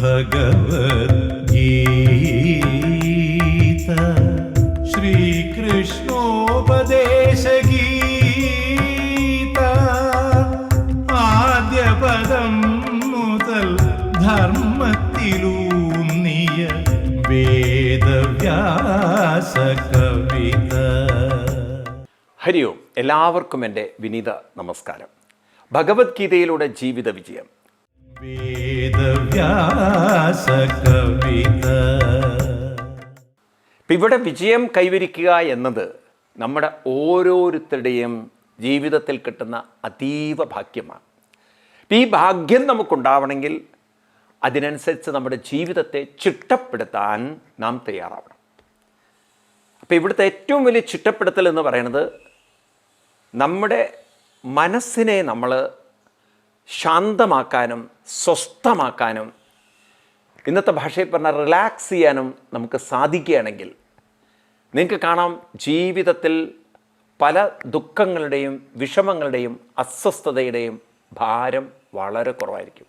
ഭഗവദ്ഗീത ശ്രീകൃഷ്ണോപദേശഗീത ആദ്യ പദം മുതൽ ധർമ്മത്തിലൂന്നിയ വേദവ്യാസ കവിത. ഹരി ഓം. എല്ലാവർക്കും എൻ്റെ വിനീത നമസ്കാരം. ഭഗവത്ഗീതയിലൂടെ ജീവിത വിജയം. വേദവ്യാസ കവിത. ഇവിടെ വിജയം കൈവരിക്കുക എന്നത് നമ്മുടെ ഓരോരുത്തരുടെയും ജീവിതത്തിൽ കിട്ടുന്ന അതീവ ഭാഗ്യമാണ്. ഈ ഭാഗ്യം നമുക്കുണ്ടാവണമെങ്കിൽ അതിനനുസരിച്ച് നമ്മുടെ ജീവിതത്തെ ചിട്ടപ്പെടുത്താൻ നാം തയ്യാറാവണം. അപ്പോൾ ഇവിടുത്തെ ഏറ്റവും വലിയ ചിട്ടപ്പെടുത്തൽ എന്ന് പറയുന്നത് നമ്മുടെ മനസ്സിനെ നമ്മൾ ശാന്തമാക്കാനും സ്വസ്ഥമാക്കാനും ഇന്നത്തെ ഭാഷയിൽ പറഞ്ഞാൽ റിലാക്സ് ചെയ്യാനും നമുക്ക് സാധിക്കുകയാണെങ്കിൽ നിങ്ങൾക്ക് കാണാം ജീവിതത്തിൽ പല ദുഃഖങ്ങളുടെയും വിഷമങ്ങളുടെയും അസ്വസ്ഥതയുടെയും ഭാരം വളരെ കുറവായിരിക്കും.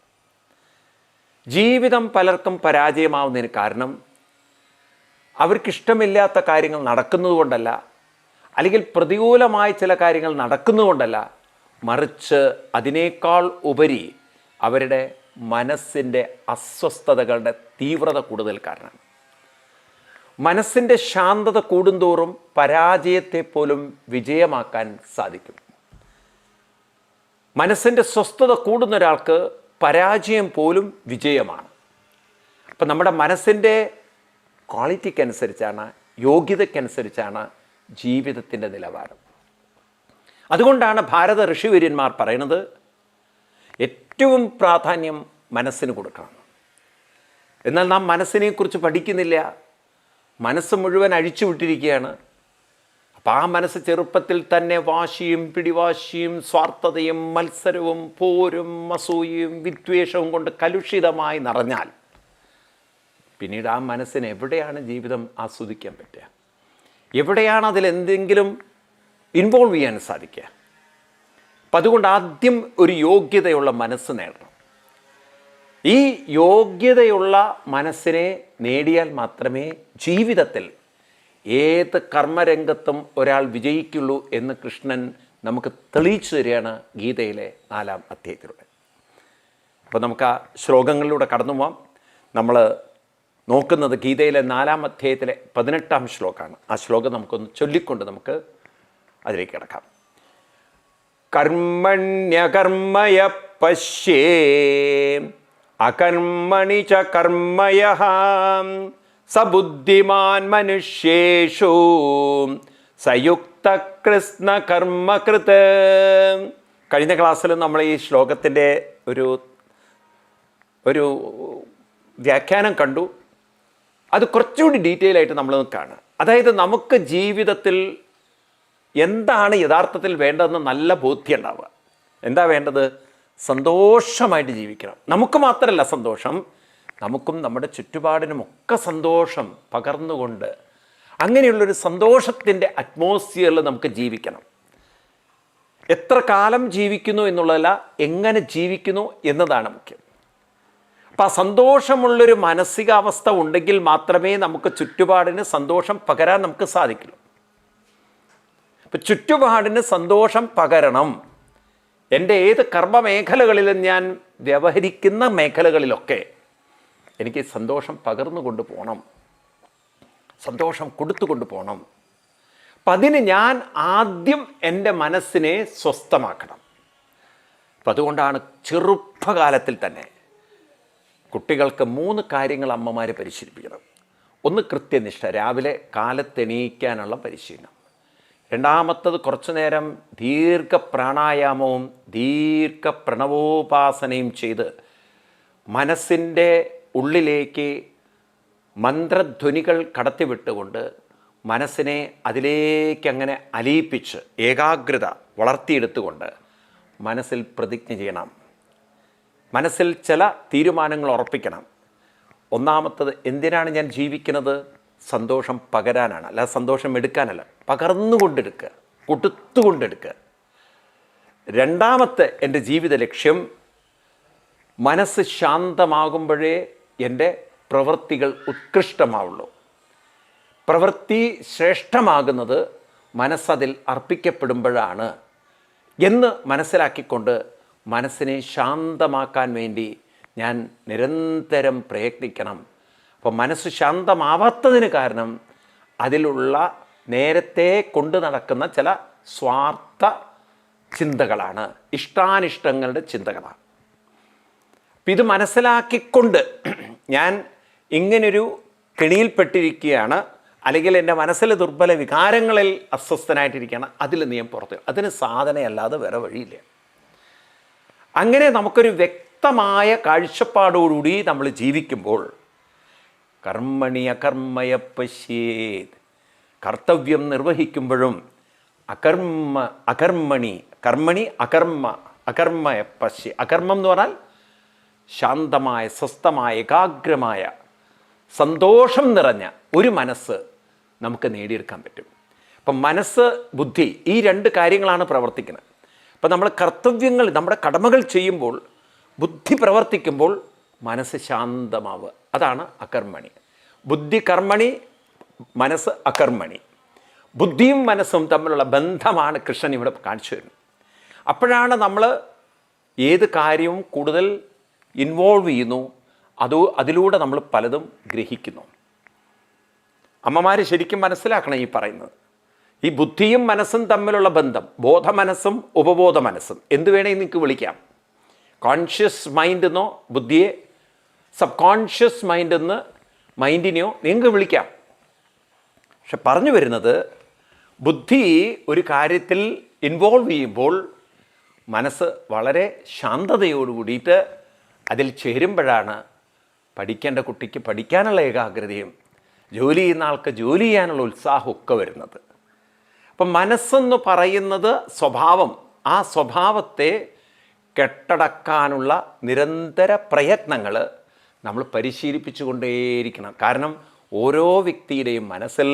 ജീവിതം പലർക്കും പരാജയമാവുന്നതിന് കാരണം അവർക്കിഷ്ടമില്ലാത്ത കാര്യങ്ങൾ നടക്കുന്നതുകൊണ്ടല്ല, അല്ലെങ്കിൽ പ്രതികൂലമായ ചില കാര്യങ്ങൾ നടക്കുന്നതുകൊണ്ടല്ല, മറിച്ച് അതിനേക്കാൾ ഉപരി അവരുടെ മനസ്സിൻ്റെ അസ്വസ്ഥതകളുടെ തീവ്രത കൂടുതൽ കാരണമാണ്. മനസ്സിൻ്റെ ശാന്തത കൂടുന്തോറും പരാജയത്തെ പോലും വിജയമാക്കാൻ സാധിക്കും. മനസ്സിൻ്റെ സ്വസ്ഥത കൂടുന്ന ഒരാൾക്ക് പരാജയം പോലും വിജയമാണ്. അപ്പം നമ്മുടെ മനസ്സിൻ്റെ ക്വാളിറ്റിക്കനുസരിച്ചാണ്, യോഗ്യതയ്ക്കനുസരിച്ചാണ് ജീവിതത്തിൻ്റെ നിലവാരം. അതുകൊണ്ടാണ് ഭാരത ഋഷിവര്യന്മാർ പറയുന്നത് ഏറ്റവും പ്രാധാന്യം മനസ്സിന് കൊടുക്കണം. എന്നാൽ നാം മനസ്സിനെക്കുറിച്ച് പഠിക്കുന്നില്ല. മനസ്സ് മുഴുവൻ അഴിച്ചു വിട്ടിരിക്കുകയാണ്. അപ്പം ആ മനസ്സ് ചെറുപ്പത്തിൽ തന്നെ വാശിയും പിടിവാശിയും സ്വാർത്ഥതയും മത്സരവും പോരും അസൂയയും വിദ്വേഷവും കൊണ്ട് കലുഷിതമായി നിറഞ്ഞാൽ പിന്നീട് ആ മനസ്സിന് എവിടെയാണ് ജീവിതം ആസ്വദിക്കാൻ പറ്റുക? എവിടെയാണ് അതിലെന്തെങ്കിലും ഇൻവോൾവ് ചെയ്യാൻ സാധിക്കുക? അപ്പം അതുകൊണ്ട് ആദ്യം ഒരു യോഗ്യതയുള്ള മനസ്സ് നേടണം. ഈ യോഗ്യതയുള്ള മനസ്സിനെ നേടിയാൽ മാത്രമേ ജീവിതത്തിൽ ഏത് കർമ്മരംഗത്തും ഒരാൾ വിജയിക്കുള്ളൂ എന്ന് കൃഷ്ണൻ നമുക്ക് തെളിയിച്ചു തരികയാണ് ഗീതയിലെ 4-ാം അധ്യായത്തിലൂടെ. അപ്പോൾ നമുക്ക് ആ ശ്ലോകങ്ങളിലൂടെ കടന്നു പോവാം. നമ്മൾ നോക്കുന്നത് ഗീതയിലെ 4-ാം അധ്യായത്തിലെ 18-ാം ശ്ലോകമാണ്. ആ ശ്ലോകം നമുക്കൊന്ന് ചൊല്ലിക്കൊണ്ട് നമുക്ക് അതിലേക്ക് കിടക്കാം. കർമ്മണ്യകർമ്മയ പശ്യേ അകർമ്മണി ച കർമ്മയഃ സബുദ്ധിമാൻ മനുഷ്യേഷു സയുക്ത കൃഷ്ണ കർമ്മകൃത്. കഴിഞ്ഞ ക്ലാസ്സിൽ നമ്മൾ ഈ ശ്ലോകത്തിൻ്റെ ഒരു വ്യാഖ്യാനം കണ്ടു. അത് കുറച്ചുകൂടി ഡീറ്റെയിൽ ആയിട്ട് നമ്മൾ കാണുക. അതായത് നമുക്ക് ജീവിതത്തിൽ എന്താണ് യഥാർത്ഥത്തിൽ വേണ്ടതെന്ന് നല്ല ബോധ്യം ഉണ്ടാവുക. എന്താ വേണ്ടത്? സന്തോഷമായിട്ട് ജീവിക്കണം. നമുക്ക് മാത്രമല്ല സന്തോഷം, നമുക്കും നമ്മുടെ ചുറ്റുപാടിനുമൊക്കെ സന്തോഷം പകർന്നുകൊണ്ട് അങ്ങനെയുള്ളൊരു സന്തോഷത്തിൻ്റെ അറ്റ്മോസ്ഫിയറിൽ നമുക്ക് ജീവിക്കണം. എത്ര കാലം ജീവിക്കുന്നു എന്നുള്ളതല്ല, എങ്ങനെ ജീവിക്കുന്നു എന്നതാണ് മുഖ്യം. അപ്പം ആ സന്തോഷമുള്ളൊരു മാനസികാവസ്ഥ ഉണ്ടെങ്കിൽ മാത്രമേ നമുക്ക് ചുറ്റുപാടിന് സന്തോഷം പകരാൻ നമുക്ക് സാധിക്കുള്ളൂ. അപ്പം ചുറ്റുപാടിന് സന്തോഷം പകരണം. എൻ്റെ ഏത് കർമ്മമേഖലകളിലും ഞാൻ വ്യവഹരിക്കുന്ന മേഖലകളിലൊക്കെ എനിക്ക് സന്തോഷം പകർന്നു കൊണ്ടുപോകണം, സന്തോഷം കൊടുത്തുകൊണ്ട് പോകണം. അപ്പം അതിന് ഞാൻ ആദ്യം എൻ്റെ മനസ്സിനെ സ്വസ്ഥമാക്കണം. അപ്പം അതുകൊണ്ടാണ് ചെറുപ്പകാലത്തിൽ തന്നെ കുട്ടികൾക്ക് 3 കാര്യങ്ങൾ അമ്മമാർ പരിശീലിപ്പിക്കണം. ഒന്ന് കൃത്യനിഷ്ഠ, രാവിലെ കാലത്തെണീക്കാനുള്ള പരിശീലനം. രണ്ടാമത്തത് കുറച്ചു നേരം ദീർഘ പ്രാണായാമവും ദീർഘ പ്രണവോപാസനയും ചെയ്ത് മനസ്സിൻ്റെ ഉള്ളിലേക്ക് മന്ത്രധ്വനികൾ കടത്തിവിട്ടുകൊണ്ട് മനസ്സിനെ അതിലേക്ക് അങ്ങനെ അലിയിപ്പിച്ച് ഏകാഗ്രത വളർത്തിയെടുത്തുകൊണ്ട് മനസ്സിൽ പ്രതിജ്ഞ ചെയ്യണം. മനസ്സിൽ ചില തീരുമാനങ്ങൾ ഉറപ്പിക്കണം. ഒന്നാമത്തത്, എന്തിനാണ് ഞാൻ ജീവിക്കുന്നത്? സന്തോഷം പകരാനാണ്, അല്ല സന്തോഷം എടുക്കാനല്ല, പകർന്നുകൊണ്ടെടുക്കുക, കൊടുത്തുകൊണ്ടെടുക്കുക. രണ്ടാമത്തെ എൻ്റെ ജീവിത ലക്ഷ്യം മനസ്സ് ശാന്തമാകുമ്പോഴേ എൻ്റെ പ്രവൃത്തികൾ ഉത്കൃഷ്ടമാവുള്ളൂ. പ്രവൃത്തി ശ്രേഷ്ഠമാകുന്നത് മനസ്സതിൽ അർപ്പിക്കപ്പെടുമ്പോഴാണ് എന്ന് മനസ്സിലാക്കിക്കൊണ്ട് മനസ്സിനെ ശാന്തമാക്കാൻ വേണ്ടി ഞാൻ നിരന്തരം പ്രയത്നിക്കണം. അപ്പോൾ മനസ്സ് ശാന്തമാവാത്തതിന് കാരണം അതിലുള്ള നേരത്തെ കൊണ്ടു നടക്കുന്ന ചില സ്വാർത്ഥ ചിന്തകളാണ്, ഇഷ്ടാനിഷ്ടങ്ങളുടെ ചിന്തകളാണ്. അപ്പം ഇത് മനസ്സിലാക്കിക്കൊണ്ട് ഞാൻ ഇങ്ങനൊരു കെണിയിൽപ്പെട്ടിരിക്കുകയാണ്, അല്ലെങ്കിൽ എൻ്റെ മനസ്സിലെ ദുർബല വികാരങ്ങളിൽ അസ്വസ്ഥനായിട്ടിരിക്കുകയാണ്, അതിൽ നീ പുറത്ത്, അതിന് സാധനയല്ലാതെ വേറെ വഴിയില്ല. അങ്ങനെ നമുക്കൊരു വ്യക്തമായ കാഴ്ചപ്പാടോടുകൂടി നമ്മൾ ജീവിക്കുമ്പോൾ കർമ്മണി അകർമ്മയ പശ്യേത്, കർത്തവ്യം നിർവഹിക്കുമ്പോഴും അകർമ്മണി അകർമ്മയ പശ്യ, അകർമ്മം എന്ന് പറഞ്ഞാൽ ശാന്തമായ, സ്വസ്ഥമായ, ഏകാഗ്രമായ, സന്തോഷം നിറഞ്ഞ ഒരു മനസ്സ് നമുക്ക് നേടിയെടുക്കാൻ പറ്റും. അപ്പം മനസ്സ്, ബുദ്ധി, ഈ രണ്ട് കാര്യങ്ങളാണ് പ്രവർത്തിക്കുന്നത്. അപ്പം നമ്മൾ കർത്തവ്യങ്ങൾ, നമ്മുടെ കടമകൾ ചെയ്യുമ്പോൾ ബുദ്ധി പ്രവർത്തിക്കുമ്പോൾ മനസ്സ് ശാന്തമാവുക, അതാണ് അകർമ്മണി. ബുദ്ധി കർമ്മണി, മനസ്സ് അകർമ്മണി. ബുദ്ധിയും മനസ്സും തമ്മിലുള്ള ബന്ധമാണ് കൃഷ്ണൻ ഇവിടെ കാണിച്ചു തരുന്നത്. അപ്പോഴാണ് നമ്മൾ ഏത് കാര്യവും കൂടുതൽ ഇൻവോൾവ് ചെയ്യുന്നു, അതിലൂടെ നമ്മൾ പലതും ഗ്രഹിക്കുന്നു. അമ്മമാർ ശരിക്കും മനസ്സിലാക്കണം ഈ പറയുന്നത്. ഈ ബുദ്ധിയും മനസ്സും തമ്മിലുള്ള ബന്ധം, ബോധമനസ്സും ഉപബോധ മനസ്സും എന്ത് വേണമെങ്കിൽ നിങ്ങൾക്ക് വിളിക്കാം. കോൺഷ്യസ് മൈൻഡ് എന്നോ ബുദ്ധിയെ സബ് കോൺഷ്യസ് മൈൻഡ് എന്ന് മൈൻഡിനെയോ നിങ്ങൾക്ക് വിളിക്കാം. പക്ഷെ പറഞ്ഞു വരുന്നത്, ബുദ്ധി ഒരു കാര്യത്തിൽ ഇൻവോൾവ് ചെയ്യുമ്പോൾ മനസ്സ് വളരെ ശാന്തതയോട് കൂടിയിട്ട് അതിൽ ചേരുമ്പോഴാണ് പഠിക്കേണ്ട കുട്ടിക്ക് പഠിക്കാനുള്ള ഏകാഗ്രതയും ജോലി ചെയ്യുന്ന ആൾക്ക് ജോലി ചെയ്യാനുള്ള ഉത്സാഹമൊക്കെ വരുന്നത്. അപ്പം മനസ്സെന്ന് പറയുന്നത് സ്വഭാവം, ആ സ്വഭാവത്തെ കെട്ടടക്കാനുള്ള നിരന്തര പ്രയത്നങ്ങൾ നമ്മൾ പരിശീലിപ്പിച്ചു കൊണ്ടേയിരിക്കണം. കാരണം ഓരോ വ്യക്തിയുടെയും മനസ്സിൽ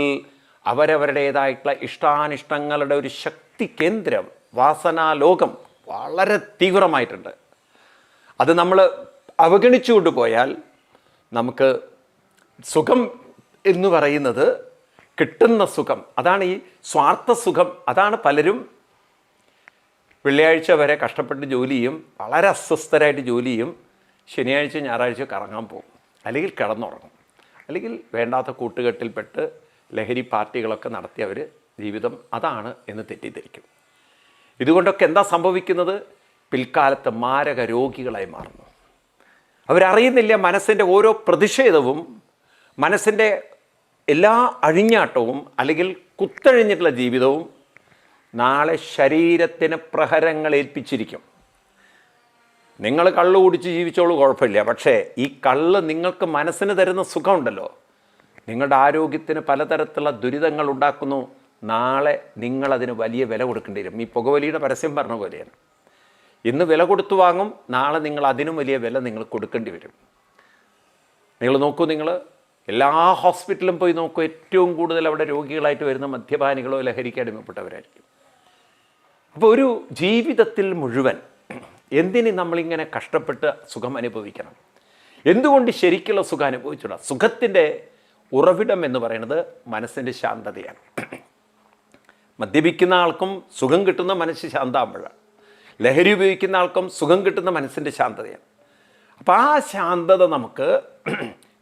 അവരവരുടേതായിട്ടുള്ള ഇഷ്ടാനിഷ്ടങ്ങളുടെ ഒരു ശക്തി കേന്ദ്രം, വാസനാലോകം വളരെ തീവ്രമായിട്ടുണ്ട്. അത് നമ്മൾ അവഗണിച്ചു കൊണ്ടുപോയാൽ നമുക്ക് സുഖം എന്ന് പറയുന്നത്, കിട്ടുന്ന സുഖം, അതാണ് ഈ സ്വാർത്ഥ സുഖം. അതാണ് പലരും വെള്ളിയാഴ്ച വരെ കഷ്ടപ്പെട്ട് ജോലി ചെയ്യും, വളരെ അസ്വസ്ഥരായിട്ട് ജോലി ചെയ്യും, ശനിയാഴ്ച ഞായറാഴ്ച കറങ്ങാൻ പോകും, അല്ലെങ്കിൽ കിടന്നുറങ്ങും, അല്ലെങ്കിൽ വേണ്ടാത്ത കൂട്ടുകെട്ടിൽപ്പെട്ട് ലഹരി പാർട്ടികളൊക്കെ നടത്തിയവർ ജീവിതം അതാണ് എന്ന് തെറ്റിദ്ധരിക്കും. ഇതുകൊണ്ടൊക്കെ എന്താ സംഭവിക്കുന്നത്? പിൽക്കാലത്ത് മാരക രോഗികളായി മാറുന്നു. അവരറിയുന്നില്ല മനസ്സിൻ്റെ ഓരോ പ്രതിഷേധവും, മനസ്സിൻ്റെ എല്ലാ അഴിഞ്ഞാട്ടവും അല്ലെങ്കിൽ കുത്തഴിഞ്ഞിട്ടുള്ള ജീവിതവും നാളെ ശരീരത്തിന് പ്രഹരങ്ങൾ ഏൽപ്പിച്ചിരിക്കും. നിങ്ങൾ കള്ള് കുടിച്ച് ജീവിച്ചോളൂ, കുഴപ്പമില്ല. പക്ഷേ ഈ കള്ള് നിങ്ങൾക്ക് മനസ്സിന് തരുന്ന സുഖമുണ്ടല്ലോ, നിങ്ങളുടെ ആരോഗ്യത്തിന് പലതരത്തിലുള്ള ദുരിതങ്ങൾ ഉണ്ടാക്കുന്നു. നാളെ നിങ്ങളതിന് വലിയ വില കൊടുക്കേണ്ടി വരും. ഈ പുകവലിയുടെ പരസ്യം പറഞ്ഞ പോലെയാണ്. ഇന്ന് വില കൊടുത്തു വാങ്ങും, നാളെ നിങ്ങൾ അതിനും വലിയ വില നിങ്ങൾ കൊടുക്കേണ്ടി വരും. നിങ്ങൾ നോക്കൂ, നിങ്ങൾ എല്ലാ ഹോസ്പിറ്റലും പോയി നോക്കൂ, ഏറ്റവും കൂടുതൽ അവിടെ രോഗികളായിട്ട് വരുന്ന മദ്യപാനികളോ ലഹരിക്ക് അടിമപ്പെട്ടവരായിരിക്കും. അപ്പോൾ ഒരു ജീവിതത്തിൽ മുഴുവൻ എന്തിന് നമ്മളിങ്ങനെ കഷ്ടപ്പെട്ട് സുഖം അനുഭവിക്കണം? എന്തുകൊണ്ട് ശരിക്കുള്ള സുഖം അനുഭവിച്ചുകൂടാ? സുഖത്തിൻ്റെ ഉറവിടം എന്ന് പറയുന്നത് മനസ്സിൻ്റെ ശാന്തതയാണ്. മദ്യപിക്കുന്ന ആൾക്കും സുഖം കിട്ടുന്ന മനസ്സ് ശാന്തമാകുമ്പോഴാണ്. ലഹരി ഉപയോഗിക്കുന്ന ആൾക്കും സുഖം കിട്ടുന്ന മനസ്സിൻ്റെ ശാന്തതയാണ്. അപ്പോൾ ആ ശാന്തത നമുക്ക്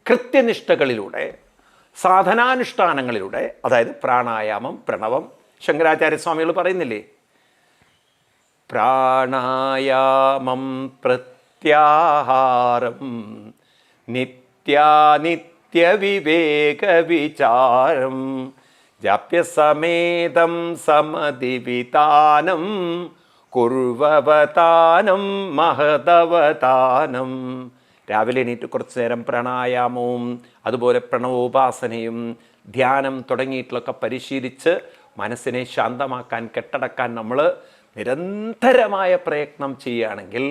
കൃത്യനിഷ്ഠകളിലൂടെ, സാധനാനുഷ്ഠാനങ്ങളിലൂടെ, അതായത് പ്രാണായാമം, പ്രണവം, ശങ്കരാചാര്യസ്വാമികൾ പറയുന്നില്ലേ, പ്രാണായാമം പ്രത്യാഹാരം നിത്യാനിത്യവിവേകവിചാരം ജപ്യസമേതം സമതിവിതാനം കുർവവതാനം മഹതവതാനം. രാവിലെ എണീറ്റ് കുറച്ച് നേരം പ്രാണായാമവും അതുപോലെ പ്രണവോപാസനയും ധ്യാനം തുടങ്ങിയിട്ടുള്ളൊക്കെ പരിശീലിച്ച് മനസ്സിനെ ശാന്തമാക്കാൻ, കെട്ടടക്കാൻ നമ്മൾ നിരന്തരമായ പ്രയത്നം ചെയ്യുകയാണെങ്കിൽ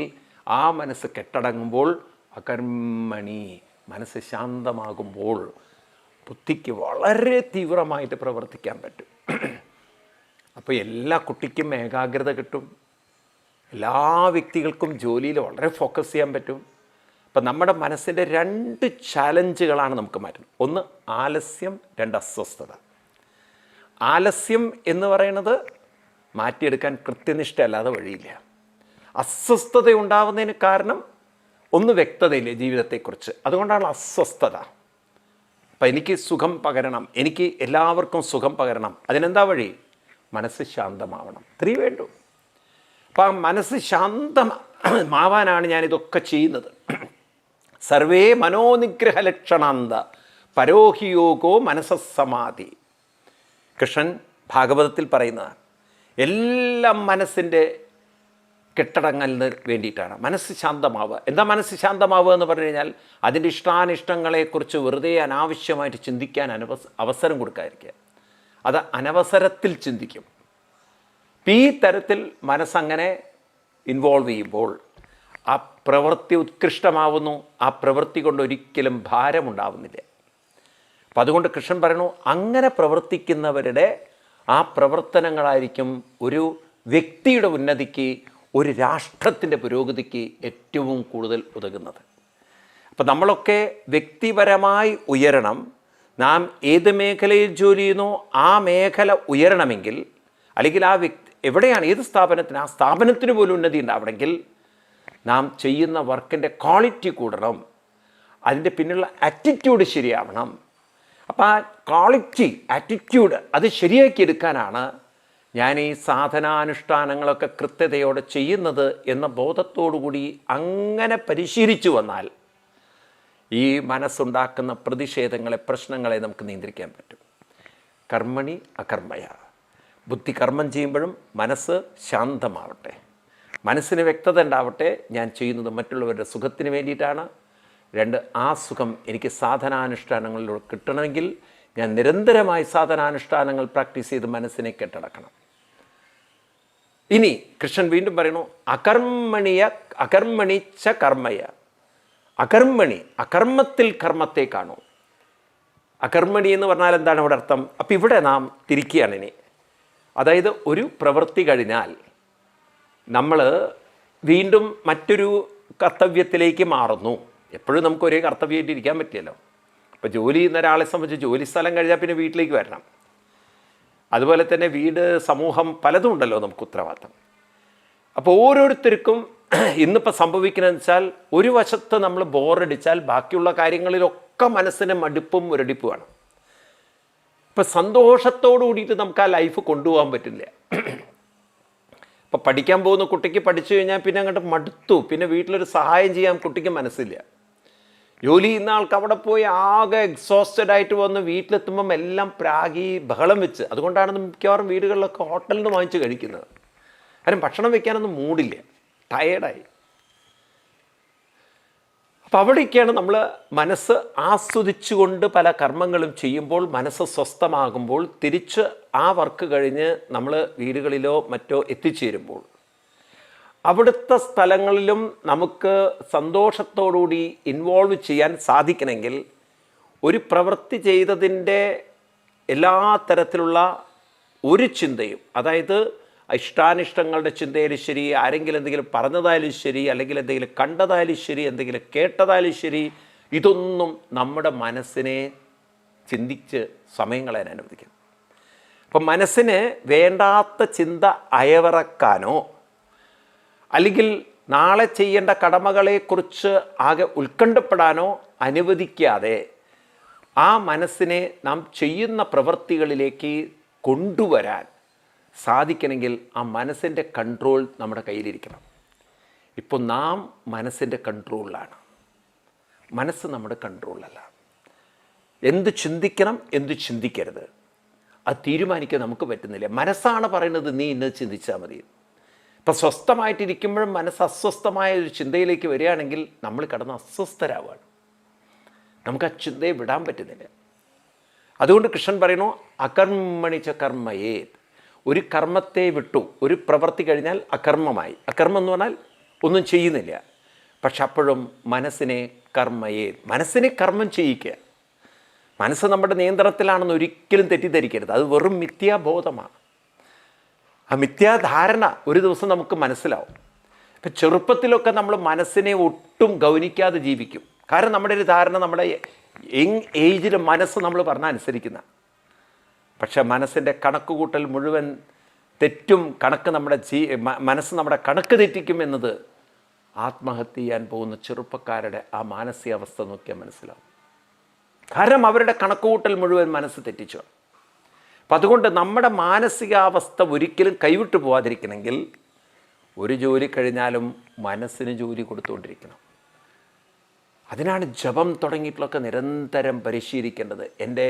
ആ മനസ്സ് കെട്ടടങ്ങുമ്പോൾ, അകർമ്മണി, മനസ്സ് ശാന്തമാകുമ്പോൾ ബുദ്ധിക്ക് വളരെ തീവ്രമായിട്ട് പ്രവർത്തിക്കാൻ പറ്റും. അപ്പോൾ എല്ലാ കുട്ടിക്കും ഏകാഗ്രത കിട്ടും, എല്ലാ വ്യക്തികൾക്കും ജോലിയിൽ വളരെ ഫോക്കസ് ചെയ്യാൻ പറ്റും. അപ്പം നമ്മുടെ മനസ്സിൻ്റെ 2 ചാലഞ്ചുകളാണ് നമുക്ക് മാറ്റുന്നത്. ഒന്ന് ആലസ്യം, 2 അസ്വസ്ഥത. ആലസ്യം എന്ന് പറയുന്നത് മാറ്റിയെടുക്കാൻ കൃത്യനിഷ്ഠ അല്ലാതെ വഴിയില്ല. അസ്വസ്ഥത ഉണ്ടാവുന്നതിന് കാരണം ഒന്ന് വ്യക്തതയില്ല ജീവിതത്തെക്കുറിച്ച്, അതുകൊണ്ടാണ് അസ്വസ്ഥത. അപ്പം എനിക്ക് സുഖം പകരണം, എനിക്ക് എല്ലാവർക്കും സുഖം പകരണം, അതിനെന്താ വഴി? മനസ്സ് ശാന്തമാവണം. 3 വേണ്ടു. അപ്പം ആ മനസ്സ് ശാന്തമാവാനാണ് ഞാനിതൊക്കെ ചെയ്യുന്നത്. സർവേ മനോനിഗ്രഹ ലക്ഷണാന്ത പരോഹിയോഗോ മനസ്സമാധി. കൃഷ്ണൻ ഭാഗവതത്തിൽ പറയുന്നതാണ്. എല്ലാം മനസ്സിൻ്റെ കെട്ടടങ്ങലിന് വേണ്ടിയിട്ടാണ്. മനസ്സ് ശാന്തമാവുക. എന്താ മനസ്സ് ശാന്തമാവുക എന്ന് പറഞ്ഞു കഴിഞ്ഞാൽ അതിൻ്റെ ഇഷ്ടാനിഷ്ടങ്ങളെക്കുറിച്ച് വെറുതെ അനാവശ്യമായിട്ട് ചിന്തിക്കാൻ അവസരം കൊടുക്കാതിരിക്കുക. അത് അനവസരത്തിൽ ചിന്തിക്കും. ഈ തരത്തിൽ മനസ്സങ്ങനെ ഇൻവോൾവ് ചെയ്യുമ്പോൾ ആ പ്രവൃത്തി ഉത്കൃഷ്ടമാവുന്നു. ആ പ്രവൃത്തി കൊണ്ട് ഒരിക്കലും ഭാരമുണ്ടാവുന്നില്ല. അപ്പം അതുകൊണ്ട് കൃഷ്ണൻ പറയുന്നു, അങ്ങനെ പ്രവർത്തിക്കുന്നവരുടെ ആ പ്രവർത്തനങ്ങളായിരിക്കും ഒരു വ്യക്തിയുടെ ഉന്നതിക്ക്, ഒരു രാഷ്ട്രത്തിൻ്റെ പുരോഗതിക്ക് ഏറ്റവും കൂടുതൽ ഉതകുന്നത്. അപ്പം നമ്മളൊക്കെ വ്യക്തിപരമായി ഉയരണം. നാം ഏത് മേഖലയിൽ ജോലി ചെയ്യുന്നോ ആ മേഖല ഉയരണമെങ്കിൽ, അല്ലെങ്കിൽ ആ വ്യക്തി എവിടെയാണ്, ഏത് സ്ഥാപനത്തിന്, ആ സ്ഥാപനത്തിന് പോലും ഉന്നതി ഉണ്ടാവണമെങ്കിൽ നാം ചെയ്യുന്ന വർക്കിൻ്റെ ക്വാളിറ്റി കൂടണം. അതിൻ്റെ പിന്നിലുള്ള ആറ്റിറ്റ്യൂഡ് ശരിയാവണം. അപ്പോൾ ആ ക്വാളിറ്റി, ആറ്റിറ്റ്യൂഡ് അത് ശരിയാക്കിയെടുക്കാനാണ് ഞാൻ ഈ സാധനാനുഷ്ഠാനങ്ങളൊക്കെ കൃത്യതയോടെ ചെയ്യുന്നത് എന്ന ബോധത്തോടുകൂടി അങ്ങനെ പരിശീലിച്ചു വന്നാൽ ഈ മനസ്സുണ്ടാക്കുന്ന പ്രതിഷേധങ്ങളെ, പ്രശ്നങ്ങളെ നമുക്ക് നിയന്ത്രിക്കാൻ പറ്റും. കർമ്മണി അകർമ്മയ. ബുദ്ധി കർമ്മം ചെയ്യുമ്പോഴും മനസ്സ് ശാന്തമാവട്ടെ, മനസ്സിന് വ്യക്തത ഉണ്ടാവട്ടെ. ഞാൻ ചെയ്യുന്നത് മറ്റുള്ളവരുടെ സുഖത്തിന് വേണ്ടിയിട്ടാണ്. 2, ആ സുഖം എനിക്ക് സാധനാനുഷ്ഠാനങ്ങളിലൂടെ കിട്ടണമെങ്കിൽ ഞാൻ നിരന്തരമായി സാധനാനുഷ്ഠാനങ്ങൾ പ്രാക്ടീസ് ചെയ്ത് മനസ്സിനെ കെട്ടടക്കണം. ഇനി കൃഷ്ണൻ വീണ്ടും പറയുന്നു, അകർമ്മണി ച കർമ്മയ. അകർമ്മണി, അകർമ്മത്തിൽ കർമ്മത്തെ കാണൂ. അകർമ്മണി എന്ന് പറഞ്ഞാൽ എന്താണ് ഇവിടെ അർത്ഥം? അപ്പം ഇവിടെ നാം തിരിക്കുകയാണ് ഇനി. അതായത് ഒരു പ്രവൃത്തി കഴിഞ്ഞാൽ നമ്മൾ വീണ്ടും മറ്റൊരു കർത്തവ്യത്തിലേക്ക് മാറുന്നു. എപ്പോഴും നമുക്ക് ഒരേ കർത്തവ്യമായിട്ട് ഇരിക്കാൻ പറ്റില്ലല്ലോ. ഇപ്പോൾ ജോലി ചെയ്യുന്ന ഒരാളെ സംബന്ധിച്ച് ജോലി സ്ഥലം കഴിഞ്ഞാൽ പിന്നെ വീട്ടിലേക്ക് വരണം. അതുപോലെ തന്നെ വീട്, സമൂഹം, പലതും ഉണ്ടല്ലോ നമുക്ക് ഉത്തരവാദിത്തം. അപ്പോൾ ഓരോരുത്തർക്കും ഇന്നിപ്പോൾ സംഭവിക്കുന്നതെന്ന് വെച്ചാൽ, ഒരു വശത്ത് നമ്മൾ ബോറടിച്ചാൽ ബാക്കിയുള്ള കാര്യങ്ങളിലൊക്കെ മനസ്സിന് മടുപ്പും മുരടിപ്പുമാണ്. ഇപ്പം സന്തോഷത്തോടു കൂടിയിട്ട് നമുക്ക് ആ ലൈഫ് കൊണ്ടുപോകാൻ പറ്റില്ല. ഇപ്പം പഠിക്കാൻ പോകുന്ന കുട്ടിക്ക് പഠിച്ചു കഴിഞ്ഞാൽ പിന്നെ അങ്ങോട്ട് മടുത്തു, പിന്നെ വീട്ടിലൊരു സഹായം ചെയ്യാൻ കുട്ടിക്ക് മനസ്സില്ല. ജോലി ചെയ്യുന്ന ആൾക്ക് അവിടെ പോയി ആകെ എക്സോസ്റ്റഡ് ആയിട്ട് വന്ന് വീട്ടിലെത്തുമ്പം എല്ലാം പ്രാഗി ബഹളം വെച്ച്. അതുകൊണ്ടാണ് മിക്കവാറും വീടുകളിലൊക്കെ ഹോട്ടലിൽ നിന്ന് വാങ്ങിച്ച് കഴിക്കുന്നത്. കാരണം ഭക്ഷണം വെക്കാനൊന്നും മൂടില്ല, ടയേർഡായി. അപ്പം അവിടേക്കാണ് നമ്മൾ മനസ്സ് ആസ്വദിച്ചുകൊണ്ട് പല കർമ്മങ്ങളും ചെയ്യുമ്പോൾ, മനസ്സ് സ്വസ്ഥമാകുമ്പോൾ, തിരിച്ച് ആ വർക്ക് കഴിഞ്ഞ് നമ്മൾ വീടുകളിലോ മറ്റോ എത്തിച്ചേരുമ്പോൾ അവിടുത്തെ സ്ഥലങ്ങളിലും നമുക്ക് സന്തോഷത്തോടുകൂടി ഇൻവോൾവ് ചെയ്യാൻ സാധിക്കണമെങ്കിൽ ഒരു പ്രവൃത്തി ചെയ്തതിൻ്റെ എല്ലാ തരത്തിലുള്ള ഒരു ചിന്തയും, അതായത് ഇഷ്ടാനിഷ്ടങ്ങളുടെ ചിന്തയാലും ശരി, ആരെങ്കിലും എന്തെങ്കിലും പറഞ്ഞതായാലും ശരി, അല്ലെങ്കിൽ എന്തെങ്കിലും കണ്ടതായാലും ശരി, എന്തെങ്കിലും കേട്ടതായാലും ശരി, ഇതൊന്നും നമ്മുടെ മനസ്സിനെ ചിന്തിച്ച് സമയം കളയാൻ അനുവദിക്കും. അപ്പം മനസ്സിന് വേണ്ടാത്ത ചിന്ത അയവിറക്കാനോ അല്ലെങ്കിൽ നാളെ ചെയ്യേണ്ട കടമകളെക്കുറിച്ച് ആകെ ഉത്കണ്ഠപ്പെടാനോ അനുവദിക്കാതെ ആ മനസ്സിനെ നാം ചെയ്യുന്ന പ്രവൃത്തികളിലേക്ക് കൊണ്ടുവരാൻ സാധിക്കണമെങ്കിൽ ആ മനസ്സിൻ്റെ കൺട്രോൾ നമ്മുടെ കയ്യിലിരിക്കണം. ഇപ്പോൾ നാം മനസ്സിൻ്റെ കൺട്രോളിലാണ്, മനസ്സ് നമ്മുടെ കൺട്രോളിലല്ല. എന്ത് ചിന്തിക്കണം, എന്ത് ചിന്തിക്കരുത്, അത് തീരുമാനിക്കാൻ നമുക്ക് പറ്റുന്നില്ല. മനസ്സാണ് പറയുന്നത് നീ ഇന്നത് ചിന്തിച്ചാൽ മതി. ഇപ്പം സ്വസ്ഥമായിട്ടിരിക്കുമ്പോഴും മനസ്സ് അസ്വസ്ഥമായ ഒരു ചിന്തയിലേക്ക് വരികയാണെങ്കിൽ നമ്മൾ കിടന്ന് അസ്വസ്ഥരാവുകയാണ്. നമുക്ക് ആ ചിന്തയെ വിടാൻ പറ്റുന്നില്ല. അതുകൊണ്ട് കൃഷ്ണൻ പറയുന്നു, അകർമ്മണിച്ച കർമ്മയേ. ഒരു കർമ്മത്തെ വിട്ടു, ഒരു പ്രവൃത്തി കഴിഞ്ഞാൽ അകർമ്മമായി. അകർമ്മം എന്ന് പറഞ്ഞാൽ ഒന്നും ചെയ്യുന്നില്ല. പക്ഷെ അപ്പോഴും മനസ്സിനെ കർമ്മയേ, മനസ്സിനെ കർമ്മം ചെയ്യിക്കുക. മനസ്സ് നമ്മുടെ നിയന്ത്രണത്തിലാണെന്ന് ഒരിക്കലും തെറ്റിദ്ധരിക്കരുത്. അത് വെറും മിഥ്യാബോധമാണ്. ആ മിഥ്യാധാരണ ഒരു ദിവസം നമുക്ക് മനസ്സിലാവും. ഇപ്പം ചെറുപ്പത്തിലൊക്കെ നമ്മൾ മനസ്സിനെ ഒട്ടും ഗൗനിക്കാതെ ജീവിക്കും. കാരണം നമ്മുടെ ഒരു ധാരണ നമ്മുടെ യങ് ഏജിൽ മനസ്സ് നമ്മൾ പറഞ്ഞാൽ അനുസരിക്കുന്ന, പക്ഷെ മനസ്സിൻ്റെ കണക്ക് കൂട്ടൽ മുഴുവൻ തെറ്റും. കണക്ക് നമ്മുടെ മനസ്സ് നമ്മുടെ കണക്ക് തെറ്റിക്കും എന്നത് ആത്മഹത്യ ചെയ്യാൻ പോകുന്ന ചെറുപ്പക്കാരുടെ ആ മാനസികാവസ്ഥ നോക്കിയാൽ മനസ്സിലാവും. കാരണം അവരുടെ കണക്കുകൂട്ടൽ മുഴുവൻ മനസ്സ് തെറ്റിച്ചു. അപ്പം അതുകൊണ്ട് നമ്മുടെ മാനസികാവസ്ഥ ഒരിക്കലും കൈവിട്ടു പോകാതിരിക്കണമെങ്കിൽ ഒരു ജോലി കഴിഞ്ഞാലും മനസ്സിന് ജോലി കൊടുത്തുകൊണ്ടിരിക്കണം. അതിനാണ് ജപം തുടങ്ങിയിട്ടുള്ളതൊക്കെ നിരന്തരം പരിശീലിക്കേണ്ടത്. എൻ്റെ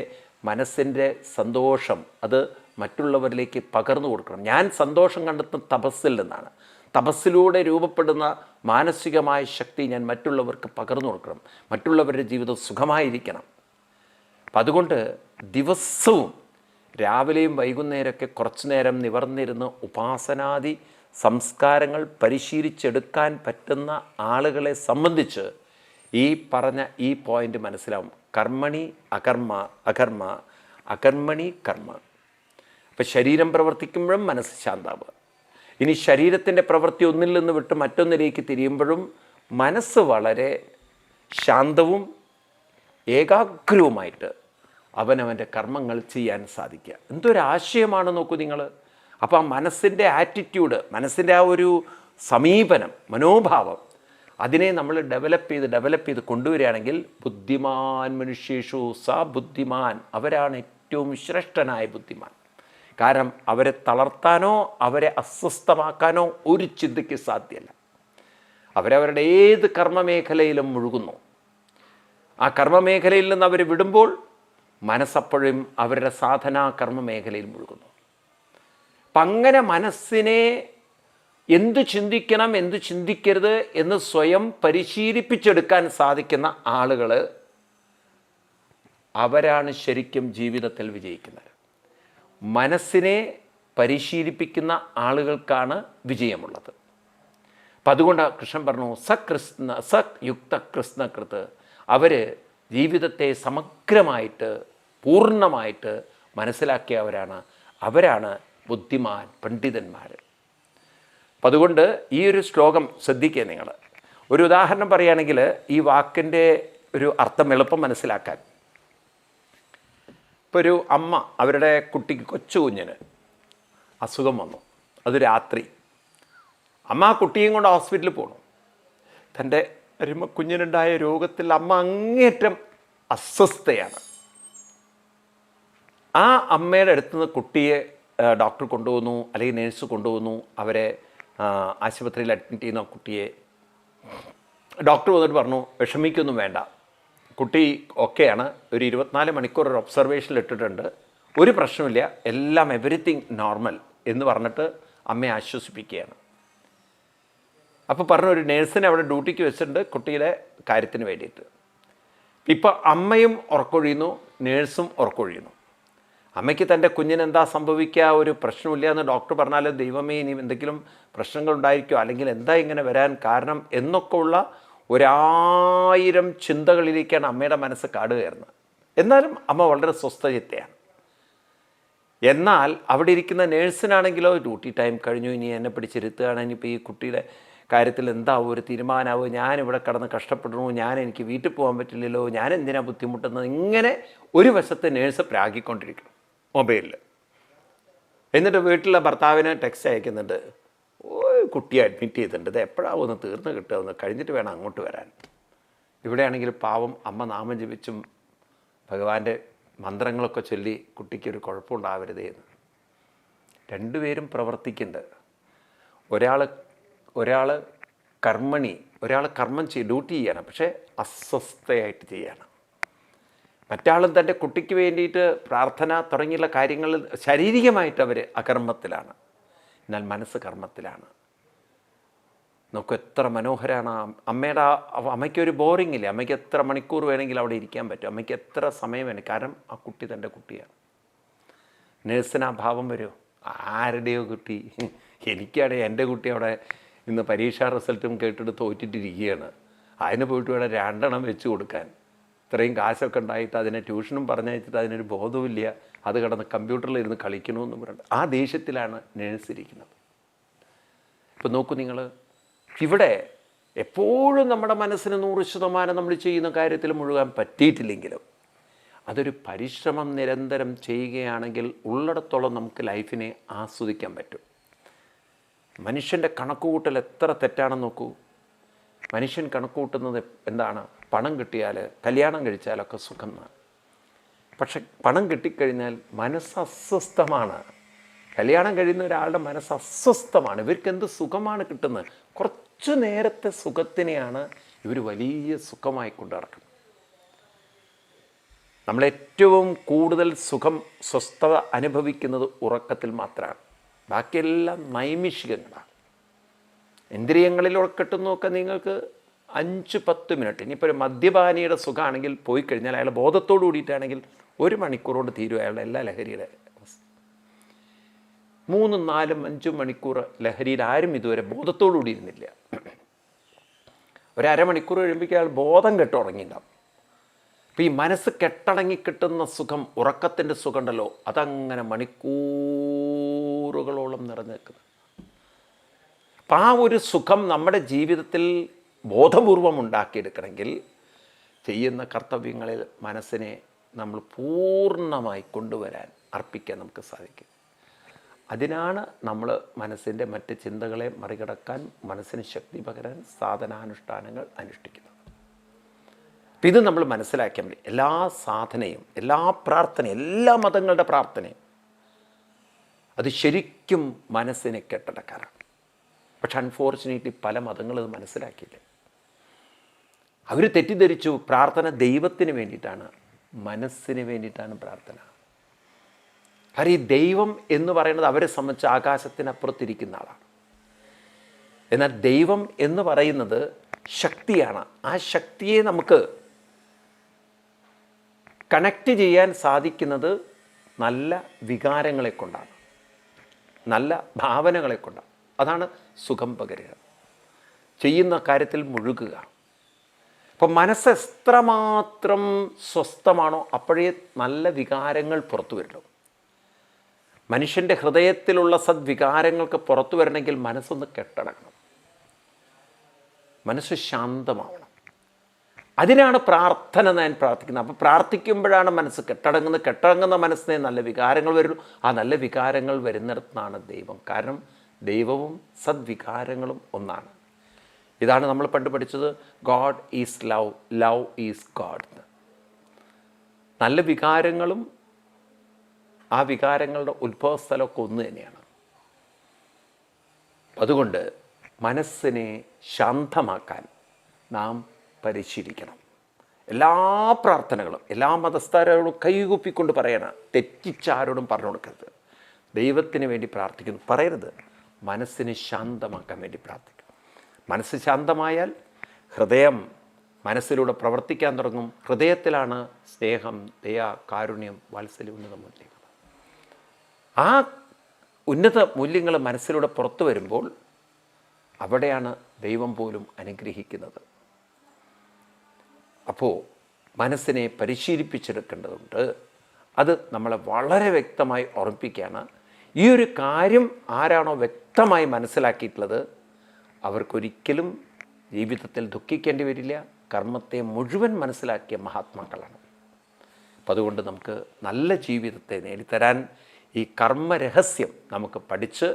മനസ്സിൻ്റെ സന്തോഷം അത് മറ്റുള്ളവരിലേക്ക് പകർന്നു കൊടുക്കണം. ഞാൻ സന്തോഷം കണ്ടെത്തുന്ന തപസ്സിൽ നിന്നാണ്. തപസ്സിലൂടെ രൂപപ്പെടുന്ന മാനസികമായ ശക്തി ഞാൻ മറ്റുള്ളവർക്ക് പകർന്നു കൊടുക്കണം. മറ്റുള്ളവരുടെ ജീവിതം സുഖമായിരിക്കണം. അപ്പം അതുകൊണ്ട് ദിവസവും രാവിലെയും വൈകുന്നേരമൊക്കെ കുറച്ചു നേരം നിവർന്നിരുന്ന് ഉപാസനാദി സംസ്കാരങ്ങൾ പരിശീലിച്ചെടുക്കാൻ പറ്റുന്ന ആളുകളെ സംബന്ധിച്ച് ഈ പറഞ്ഞ ഈ പോയിൻ്റ് മനസ്സിലാവും. കർമ്മണി അകർമ്മ, അകർമ്മ അകർമ്മണി കർമ്മ. അപ്പം ശരീരം പ്രവർത്തിക്കുമ്പോഴും മനസ്സ് ശാന്താവുക. ഇനി ശരീരത്തിൻ്റെ പ്രവൃത്തി ഒന്നിൽ നിന്ന് വിട്ട് മറ്റൊന്നിലേക്ക് തിരിയുമ്പോഴും മനസ്സ് വളരെ ശാന്തവും ഏകാഗ്രവുമായിട്ട് അവനവൻ്റെ കർമ്മങ്ങൾ ചെയ്യാൻ സാധിക്കുക. എന്തൊരാശയമാണ് നോക്കൂ നിങ്ങൾ. അപ്പോൾ ആ മനസ്സിൻ്റെ ആറ്റിറ്റ്യൂഡ്, മനസ്സിൻ്റെ ആ ഒരു സമീപനം, മനോഭാവം, അതിനെ നമ്മൾ ഡെവലപ്പ് ചെയ്ത് കൊണ്ടുവരികയാണെങ്കിൽ ബുദ്ധിമാൻ മനുഷ്യേഷു സ ബുദ്ധിമാൻ, അവരാണ് ഏറ്റവും ശ്രേഷ്ഠനായ ബുദ്ധിമാൻ. കാരണം അവരെ തളർത്താനോ അവരെ അസ്വസ്ഥമാക്കാനോ ഒരു ചിന്തയ്ക്ക് സാധ്യമല്ല. അവരവരുടെ ഏത് കർമ്മമേഖലയിലും മുഴുകുന്നു. ആ കർമ്മമേഖലയിൽ നിന്ന് അവർ വിടുമ്പോൾ മനസ്സപ്പോഴും അവരുടെ സാധനാ കർമ്മമേഖലയിൽ മുഴുകുന്നു. അപ്പം അങ്ങനെ മനസ്സിനെ എന്തു ചിന്തിക്കണം എന്തു ചിന്തിക്കരുത് എന്ന് സ്വയം പരിശീലിപ്പിച്ചെടുക്കാൻ സാധിക്കുന്ന ആളുകൾ അവരാണ് ശരിക്കും ജീവിതത്തിൽ വിജയിക്കുന്നത്. മനസ്സിനെ പരിശീലിപ്പിക്കുന്ന ആളുകൾക്കാണ് വിജയമുള്ളത്. അപ്പം അതുകൊണ്ട് കൃഷ്ണൻ പറഞ്ഞു സ യുക്ത കൃഷ്ണകൃത്. അവർ ജീവിതത്തെ സമഗ്രമായിട്ട് പൂർണ്ണമായിട്ട് മനസ്സിലാക്കിയവരാണ്. അവരാണ് ബുദ്ധിമാൻ പണ്ഡിതന്മാർ. അപ്പം അതുകൊണ്ട് ഈ ഒരു ശ്ലോകം ശ്രദ്ധിക്കുക നിങ്ങൾ. ഒരു ഉദാഹരണം പറയുകയാണെങ്കിൽ ഈ വാക്കിൻ്റെ ഒരു അർത്ഥം എളുപ്പം മനസ്സിലാക്കാൻ, ഇപ്പോൾ ഒരു അമ്മ അവരുടെ കുട്ടിക്ക് കൊച്ചു കുഞ്ഞിന് അസുഖം വന്നു. അത് രാത്രി. അമ്മ ആ കുട്ടിയും കൊണ്ട് ഹോസ്പിറ്റലിൽ പോകണം. തൻ്റെ കുഞ്ഞിനുണ്ടായ രോഗത്തിൽ അമ്മ അങ്ങേറ്റം അസ്വസ്ഥയാണ്. ആ അമ്മയുടെ അടുത്ത് നിന്ന് കുട്ടിയെ ഡോക്ടർ കൊണ്ടുപോകുന്നു, അല്ലെങ്കിൽ നേഴ്സ് കൊണ്ടുപോകുന്നു. അവരെ ആശുപത്രിയിൽ അഡ്മിറ്റ് ചെയ്യുന്ന കുട്ടിയെ ഡോക്ടർ വന്നിട്ട് പറഞ്ഞു വിഷമിക്കൊന്നും വേണ്ട, കുട്ടി ഓക്കെയാണ്, ഒരു 24 മണിക്കൂർ ഒരു ഒബ്സർവേഷനിൽ ഇട്ടിട്ടുണ്ട്, ഒരു പ്രശ്നമില്ല, എല്ലാം എവറിത്തിങ് നോർമൽ എന്ന് പറഞ്ഞിട്ട് അമ്മയെ ആശ്വസിപ്പിക്കുകയാണ്. അപ്പോൾ പറഞ്ഞു ഒരു നേഴ്സിനെ അവിടെ ഡ്യൂട്ടിക്ക് വെച്ചിട്ടുണ്ട് കുട്ടിയുടെ കാര്യത്തിന് വേണ്ടിയിട്ട്. ഇപ്പോൾ അമ്മയും ഉറക്കൊഴിയുന്നു, നേഴ്സും ഉറക്കൊഴിയുന്നു. അമ്മയ്ക്ക് തൻ്റെ കുഞ്ഞിന് എന്താ സംഭവിക്കുക, ഒരു പ്രശ്നമില്ല എന്ന് ഡോക്ടർ പറഞ്ഞാൽ ദൈവമേ ഇനി എന്തെങ്കിലും പ്രശ്നങ്ങൾ ഉണ്ടായിരിക്കുമോ, അല്ലെങ്കിൽ എന്താ ഇങ്ങനെ വരാൻ കാരണം എന്നൊക്കെ ഉള്ള 1000 ചിന്തകളിലേക്കാണ് അമ്മയുടെ മനസ്സ് കാടുകയറുന്നത്. എന്നാലും അമ്മ വളരെ സ്വസ്ഥചിത്തയാണ്. എന്നാൽ അവിടെ ഇരിക്കുന്ന നേഴ്സിനാണെങ്കിലോ ഡ്യൂട്ടി ടൈം കഴിഞ്ഞു, ഇനി എന്നെ പിടിച്ചിരുത്തുകയാണ്, ഇനിയിപ്പോൾ ഈ കുട്ടിയുടെ കാര്യത്തിൽ എന്താവും ഒരു തീരുമാനമാവും, ഞാനിവിടെ കിടന്ന് കഷ്ടപ്പെടുന്നു, എനിക്ക് വീട്ടിൽ പോകാൻ പറ്റില്ലല്ലോ, ഞാൻ എന്തിനാണ് ബുദ്ധിമുട്ടുന്നത്, ഇങ്ങനെ ഒരു വശത്ത് നേഴ്സ് പ്രാഗിക്കൊണ്ടിരിക്കണം മൊബൈലിൽ. എന്നിട്ട് വീട്ടിലെ ഭർത്താവിന് ടെക്സ്റ്റ് അയക്കുന്നുണ്ട്, കുട്ടിയെ അഡ്മിറ്റ് ചെയ്തിട്ടുണ്ട്, ഇത് എപ്പോഴാവും ഒന്ന് തീർന്ന് കിട്ടുക, ഒന്ന് കഴിഞ്ഞിട്ട് വേണം അങ്ങോട്ട് വരാൻ. ഇവിടെയാണെങ്കിൽ പാവം അമ്മ നാമം ജപിച്ചും ഭഗവാന്റെ മന്ത്രങ്ങളൊക്കെ ചൊല്ലി കുട്ടിക്കൊരു കുഴപ്പമുണ്ടാവരുതേ എന്ന്. രണ്ടുപേരും പ്രവർത്തിക്കുന്നുണ്ട്. ഒരാൾ കർമ്മണി, ഒരാൾ കർമ്മം ഡ്യൂട്ടി ചെയ്യണം, പക്ഷേ അസ്വസ്ഥയായിട്ട് ചെയ്യണം. മറ്റാളും തൻ്റെ കുട്ടിക്ക് വേണ്ടിയിട്ട് പ്രാർത്ഥന തുടങ്ങിയുള്ള കാര്യങ്ങളിൽ ശാരീരികമായിട്ട് അവർ അകർമ്മത്തിലാണ്, എന്നാൽ മനസ്സ് കർമ്മത്തിലാണ്. നമുക്ക് എത്ര മനോഹരമാണ് അമ്മയ്ക്കൊരു ബോറിംഗ് ഇല്ല. അമ്മയ്ക്ക് എത്ര മണിക്കൂർ വേണമെങ്കിലും അവിടെ ഇരിക്കാൻ പറ്റും, അമ്മയ്ക്ക് എത്ര സമയം വേണം, കാരണം ആ കുട്ടി തൻ്റെ കുട്ടിയാണ്. നേഴ്സിന് ആ ഭാവം വരുമോ, ആരുടെയോ കുട്ടി, എനിക്കാണെങ്കിൽ എൻ്റെ കുട്ടി അവിടെ ഇന്ന് പരീക്ഷാ റിസൾട്ടും കേട്ടിട്ട് തോറ്റിട്ടിരിക്കുകയാണ്, അതിന് പോയിട്ട് വേണം 2 എണ്ണം വെച്ച് കൊടുക്കാൻ. ഇത്രയും കാശൊക്കെ ഉണ്ടായിട്ട് അതിനെ ട്യൂഷനും പറഞ്ഞയച്ചിട്ട് അതിനൊരു ബോധവുമില്ല, അത് കിടന്ന് കമ്പ്യൂട്ടറിൽ ഇരുന്ന് കളിക്കണമെന്ന് പറഞ്ഞിട്ട് ആ ദേഷ്യത്തിലാണ് നേഴ്സ് ഇരിക്കുന്നത്. ഇപ്പം നോക്കൂ നിങ്ങൾ, ഇവിടെ എപ്പോഴും നമ്മുടെ മനസ്സിന് 100% നമ്മൾ ചെയ്യുന്ന കാര്യത്തിൽ മുഴുകാൻ പറ്റിയിട്ടില്ലെങ്കിലും അതൊരു പരിശ്രമം നിരന്തരം ചെയ്യുകയാണെങ്കിൽ ഉള്ളിടത്തോളം നമുക്ക് ലൈഫിനെ ആസ്വദിക്കാൻ പറ്റും. മനുഷ്യൻ്റെ കണക്കുകൂട്ടൽ എത്ര തെറ്റാണെന്ന് നോക്കൂ. മനുഷ്യൻ കണക്കുകൂട്ടുന്നത് എന്താണ്? പണം കിട്ടിയാൽ, കല്യാണം കഴിച്ചാലൊക്കെ സുഖം എന്നാണ്. പക്ഷെ പണം കിട്ടിക്കഴിഞ്ഞാൽ മനസ്സ് അസ്വസ്ഥമാണ്. കല്യാണം കഴിയുന്ന ഒരാളുടെ മനസ്സ് അസ്വസ്ഥമാണ്. ഇവർക്ക് എന്ത് സുഖമാണ് കിട്ടുന്നത്? കുറച്ചു നേരത്തെ സുഖത്തിനെയാണ് ഇവർ വലിയ സുഖമായി കൊണ്ടു നടക്കുന്നത്. നമ്മളേറ്റവും കൂടുതൽ സുഖം, സ്വസ്ഥത അനുഭവിക്കുന്നത് ഉറക്കത്തിൽ മാത്രമാണ്. ബാക്കിയെല്ലാം നൈമിഷികങ്ങളാണ്. ഇന്ദ്രിയങ്ങളിൽ ഉറക്കിട്ടുന്നൊക്കെ നിങ്ങൾക്ക് 5-10 മിനിറ്റ്. ഇനിയിപ്പോൾ ഒരു മദ്യപാനിയുടെ സുഖമാണെങ്കിൽ പോയി കഴിഞ്ഞാൽ അയാൾ ബോധത്തോടു കൂടിയിട്ടാണെങ്കിൽ 1 മണിക്കൂർ കൊണ്ട് തീരും അയാളുടെ എല്ലാ ലഹരിയുടെ അവസ്ഥ. 3, 4, 5 മണിക്കൂർ ലഹരിയിൽ ആരും ഇതുവരെ ബോധത്തോടു കൂടി ഇരുന്നില്ല. ഒരു അരമണിക്കൂർ കഴിയുമ്പോഴേക്കും അയാൾ ബോധം കെട്ടുറങ്ങിയിട്ടുണ്ടാവും. അപ്പോൾ ഈ മനസ്സ് കെട്ടടങ്ങി കിട്ടുന്ന സുഖം, ഉറക്കത്തിൻ്റെ സുഖം ഉണ്ടല്ലോ, അതങ്ങനെ മണിക്കൂറുകളോളം നിറഞ്ഞു നിൽക്കുന്നത്. അപ്പം ആ ഒരു സുഖം നമ്മുടെ ജീവിതത്തിൽ ബോധപൂർവം ഉണ്ടാക്കിയെടുക്കണമെങ്കിൽ ചെയ്യുന്ന കർത്തവ്യങ്ങളിൽ മനസ്സിനെ നമ്മൾ പൂർണ്ണമായി കൊണ്ടുവരാൻ, അർപ്പിക്കാൻ നമുക്ക് സാധിക്കും. അതിനാണ് നമ്മൾ മനസ്സിൻ്റെ മറ്റ് ചിന്തകളെ മറികടക്കാൻ, മനസ്സിന് ശക്തി പകരാൻ സാധനാനുഷ്ഠാനങ്ങൾ അനുഷ്ഠിക്കുന്നത്. അപ്പം ഇത് നമ്മൾ മനസ്സിലാക്കിയാൽ മതി. എല്ലാ സാധനയും, എല്ലാ പ്രാർത്ഥനയും, എല്ലാ മതങ്ങളുടെ പ്രാർത്ഥനയും അത് ശരിക്കും മനസ്സിനെ കെട്ടടക്കാറാണ്. പക്ഷെ അൺഫോർച്ചുനേറ്റ്ലി പല മതങ്ങളും ഇത് മനസ്സിലാക്കിയില്ല. അവർ തെറ്റിദ്ധരിച്ചു പ്രാർത്ഥന ദൈവത്തിന് വേണ്ടിയിട്ടാണ്, മനസ്സിന് വേണ്ടിയിട്ടാണ് പ്രാർത്ഥന. കാരണം ഈ ദൈവം എന്ന് പറയുന്നത് അവരെ സംബന്ധിച്ച് ആകാശത്തിനപ്പുറത്തിരിക്കുന്ന ആളാണ്. എന്നാൽ ദൈവം എന്ന് പറയുന്നത് ശക്തിയാണ്. ആ ശക്തിയെ നമുക്ക് കണക്റ്റ് ചെയ്യാൻ സാധിക്കുന്നത് നല്ല വികാരങ്ങളെ കൊണ്ടാണ്, നല്ല ഭാവനകളെ കൊണ്ടാണ്. അതാണ് സുഖം പകരുക, ചെയ്യുന്ന കാര്യത്തിൽ മുഴുകുക. അപ്പം മനസ്സ് എത്രമാത്രം സ്വസ്ഥമാണോ അപ്പോഴേ നല്ല വികാരങ്ങൾ പുറത്തു വരുള്ളൂ. മനുഷ്യൻ്റെ ഹൃദയത്തിലുള്ള സദ്വികാരങ്ങൾക്ക് പുറത്തു വരണമെങ്കിൽ മനസ്സൊന്ന് കെട്ടടങ്ങണം, മനസ്സ് ശാന്തമാവണം. അതിനാണ് പ്രാർത്ഥന ഞാൻ പ്രാർത്ഥിക്കുന്നത്. അപ്പോൾ പ്രാർത്ഥിക്കുമ്പോഴാണ് മനസ്സ് കെട്ടടങ്ങുന്ന മനസ്സിനെ നല്ല വികാരങ്ങൾ വരുള്ളൂ. ആ നല്ല വികാരങ്ങൾ വരുന്നിടത്താണ് ദൈവം. കാരണം ദൈവവും സദ്വികാരങ്ങളും ഒന്നാണ്. ഇതാണ് നമ്മൾ പണ്ട് പഠിച്ചത്, God is love, love is God. നല്ല വികാരങ്ങളും ആ വികാരങ്ങളുടെ ഉത്ഭവസ്ഥലമൊക്കെ ഒന്ന് തന്നെയാണ്. അതുകൊണ്ട് മനസ്സിനെ ശാന്തമാക്കാൻ നാം പരിശീലിക്കണം. എല്ലാ പ്രാർത്ഥനകളും എല്ലാ മതസ്ഥരോടും കൈകൂപ്പിക്കൊണ്ട് പറയണം. തെറ്റിച്ചാരോടും പറഞ്ഞു കൊടുക്കരുത്. ദൈവത്തിന് വേണ്ടി പ്രാർത്ഥിക്കുന്നു പറയരുത്. മനസ്സിനെ ശാന്തമാക്കാൻ വേണ്ടി പ്രാർത്ഥിക്കണം. മനസ്സ് ശാന്തമായാൽ ഹൃദയം മനസ്സിലൂടെ പ്രവർത്തിക്കാൻ തുടങ്ങും. ഹൃദയത്തിലാണ് സ്നേഹം, ദയ, കാരുണ്യം, വാത്സല്യം, ഉന്നത മൂല്യങ്ങൾ. ആ ഉന്നത മൂല്യങ്ങൾ മനസ്സിലൂടെ പുറത്തു വരുമ്പോൾ അവിടെയാണ് ദൈവം പോലും അനുഗ്രഹിക്കുന്നത്. അപ്പോൾ മനസ്സിനെ പരിശീലിപ്പിച്ചെടുക്കേണ്ടതുണ്ട്. അത് നമ്മളെ വളരെ വ്യക്തമായി ഓർമ്മിപ്പിക്കുകയാണ്. ഈ ഒരു കാര്യം ആരാണോ വ്യക്തമായി മനസ്സിലാക്കിയിട്ടുള്ളത് അവർക്കൊരിക്കലും ജീവിതത്തിൽ ദുഃഖിക്കേണ്ടി വരില്ല. കർമ്മത്തെ മുഴുവൻ മനസ്സിലാക്കിയ മഹാത്മാക്കളാണ്. അപ്പം അതുകൊണ്ട് നമുക്ക് നല്ല ജീവിതത്തെ നേടിത്തരാൻ ഈ കർമ്മരഹസ്യം നമുക്ക് പഠിച്ച്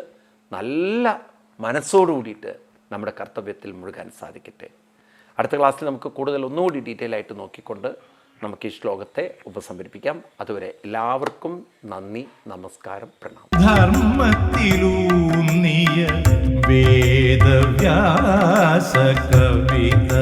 നല്ല മനസ്സോടു കൂടിയിട്ട് നമ്മുടെ കർത്തവ്യത്തിൽ മുഴുകാൻ സാധിക്കട്ടെ. അടുത്ത ക്ലാസ്സിൽ നമുക്ക് കൂടുതൽ ഒന്നുകൂടി ഡീറ്റെയിൽ ആയിട്ട് നോക്കിക്കൊണ്ട് നമുക്ക് ഈ ശ്ലോകത്തെ ഉപസംഹരിപ്പിക്കാം. അതുവരെ എല്ലാവർക്കും നന്ദി, നമസ്കാരം, പ്രണാമം. ധർമ്മത്തിലൂന്നിയ വേദവ്യാസ കവിത